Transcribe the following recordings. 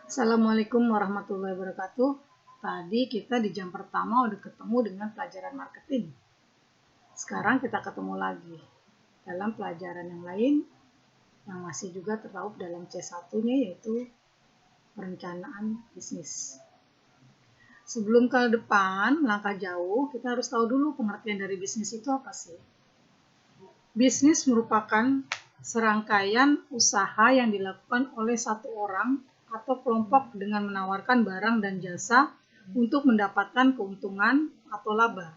Assalamualaikum warahmatullahi wabarakatuh. Tadi kita di jam pertama udah ketemu dengan pelajaran marketing. Sekarang kita ketemu lagi dalam pelajaran yang lain yang masih juga terpaut dalam C1-nya, yaitu perencanaan bisnis. Sebelum ke depan, melangkah jauh, kita harus tahu dulu pengertian dari bisnis itu apa sih. Bisnis merupakan serangkaian usaha yang dilakukan oleh satu orang atau kelompok dengan menawarkan barang dan jasa untuk mendapatkan keuntungan atau laba.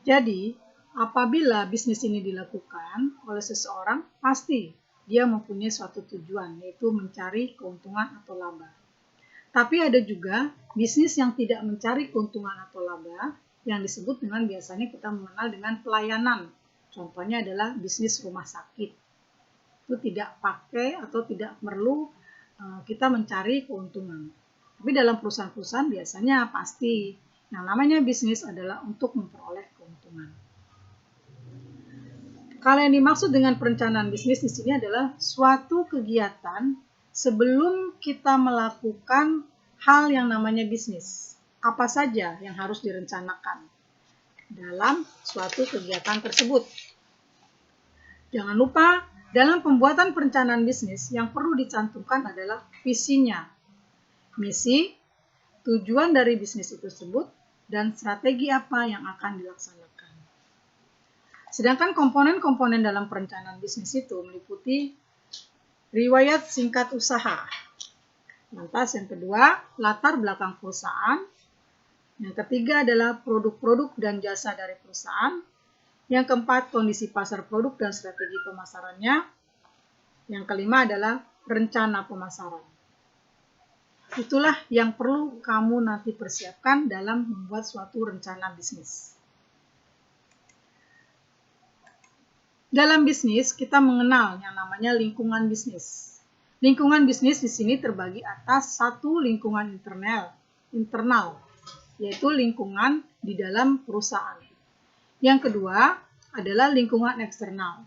Jadi, apabila bisnis ini dilakukan oleh seseorang, pasti dia mempunyai suatu tujuan, yaitu mencari keuntungan atau laba. Tapi ada juga bisnis yang tidak mencari keuntungan atau laba, yang disebut dengan biasanya kita mengenal dengan pelayanan. Contohnya adalah bisnis rumah sakit. Itu tidak pakai atau tidak perlu kita mencari keuntungan. Tapi dalam perusahaan-perusahaan biasanya pasti yang namanya bisnis adalah untuk memperoleh keuntungan. Kalau yang dimaksud dengan perencanaan bisnis di sini adalah suatu kegiatan sebelum kita melakukan hal yang namanya bisnis. Apa saja yang harus direncanakan dalam suatu kegiatan tersebut. Jangan lupa, dalam pembuatan perencanaan bisnis yang perlu dicantumkan adalah visinya, misi, tujuan dari bisnis itu tersebut, dan strategi apa yang akan dilaksanakan. Sedangkan komponen-komponen dalam perencanaan bisnis itu meliputi riwayat singkat usaha. Lantas yang kedua, latar belakang perusahaan. Yang ketiga adalah produk-produk dan jasa dari perusahaan. Yang keempat, kondisi pasar produk dan strategi pemasarannya. Yang kelima adalah rencana pemasaran. Itulah yang perlu kamu nanti persiapkan dalam membuat suatu rencana bisnis. Dalam bisnis, kita mengenal yang namanya lingkungan bisnis. Lingkungan bisnis di sini terbagi atas satu lingkungan internal, yaitu lingkungan di dalam perusahaan. Yang kedua adalah lingkungan eksternal.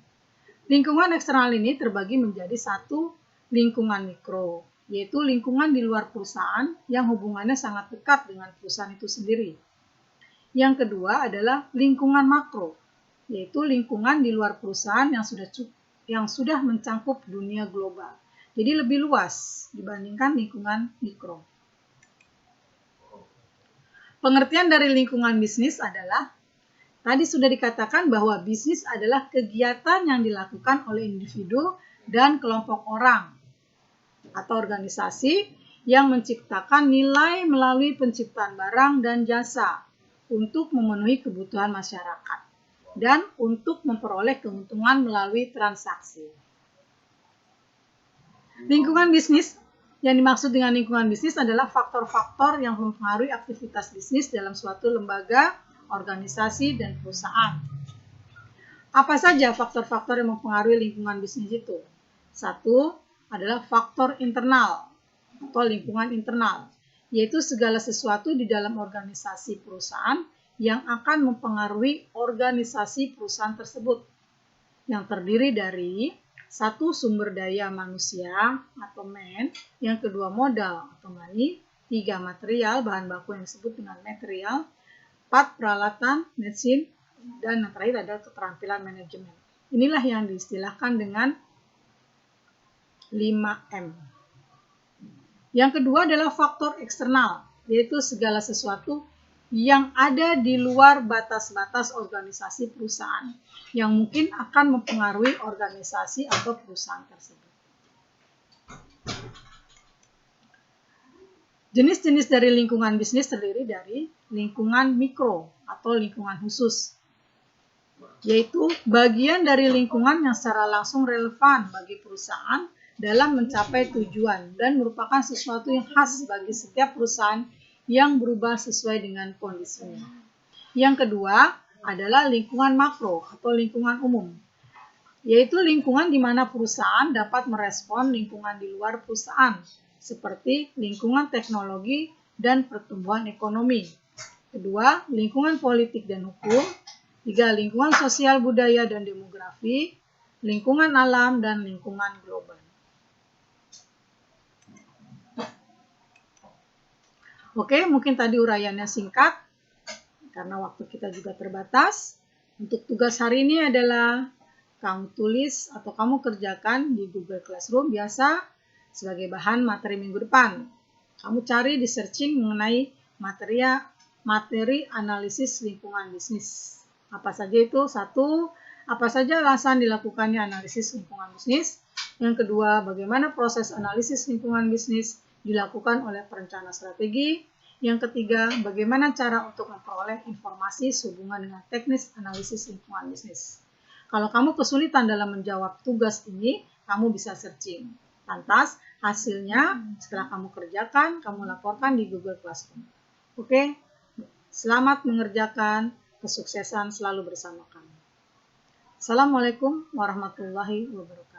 Lingkungan eksternal ini terbagi menjadi satu lingkungan mikro, yaitu lingkungan di luar perusahaan yang hubungannya sangat dekat dengan perusahaan itu sendiri. Yang kedua adalah lingkungan makro, yaitu lingkungan di luar perusahaan yang sudah mencakup dunia global. Jadi lebih luas dibandingkan lingkungan mikro. Pengertian dari lingkungan bisnis adalah, tadi sudah dikatakan bahwa bisnis adalah kegiatan yang dilakukan oleh individu dan kelompok orang atau organisasi yang menciptakan nilai melalui penciptaan barang dan jasa untuk memenuhi kebutuhan masyarakat dan untuk memperoleh keuntungan melalui transaksi. Lingkungan bisnis, yang dimaksud dengan lingkungan bisnis adalah faktor-faktor yang mempengaruhi aktivitas bisnis dalam suatu lembaga, organisasi, dan perusahaan. Apa saja faktor-faktor yang mempengaruhi lingkungan bisnis itu? Satu adalah faktor internal atau lingkungan internal, yaitu segala sesuatu di dalam organisasi perusahaan yang akan mempengaruhi organisasi perusahaan tersebut, yang terdiri dari satu, sumber daya manusia atau man, yang kedua modal atau money, tiga, material, bahan baku yang disebut dengan material, 4, peralatan, mesin, dan yang terakhir adalah keterampilan manajemen. Inilah yang diistilahkan dengan 5M. Yang kedua adalah faktor eksternal, yaitu segala sesuatu yang ada di luar batas-batas organisasi perusahaan, yang mungkin akan mempengaruhi organisasi atau perusahaan tersebut. Jenis-jenis dari lingkungan bisnis terdiri dari lingkungan mikro atau lingkungan khusus, yaitu bagian dari lingkungan yang secara langsung relevan bagi perusahaan dalam mencapai tujuan dan merupakan sesuatu yang khas bagi setiap perusahaan yang berubah sesuai dengan kondisinya. Yang kedua adalah lingkungan makro atau lingkungan umum, yaitu lingkungan di mana perusahaan dapat merespon lingkungan di luar perusahaan, seperti lingkungan teknologi dan pertumbuhan ekonomi. Kedua, lingkungan politik dan hukum. Tiga, lingkungan sosial, budaya, dan demografi, lingkungan alam, dan lingkungan global. Oke, mungkin tadi uraiannya singkat, karena waktu kita juga terbatas. Untuk tugas hari ini adalah kamu tulis atau kamu kerjakan di Google Classroom biasa sebagai bahan materi minggu depan. Kamu cari di searching mengenai materi analisis lingkungan bisnis. Apa saja itu? Satu, apa saja alasan dilakukannya analisis lingkungan bisnis. Yang kedua, bagaimana proses analisis lingkungan bisnis dilakukan oleh perencana strategi. Yang ketiga, bagaimana cara untuk memperoleh informasi sehubungan dengan teknis analisis lingkungan bisnis. Kalau kamu kesulitan dalam menjawab tugas ini, kamu bisa searching. Lantas, hasilnya setelah kamu kerjakan, kamu laporkan di Google Classroom. Oke, selamat mengerjakan, kesuksesan selalu bersama kami. Assalamualaikum warahmatullahi wabarakatuh.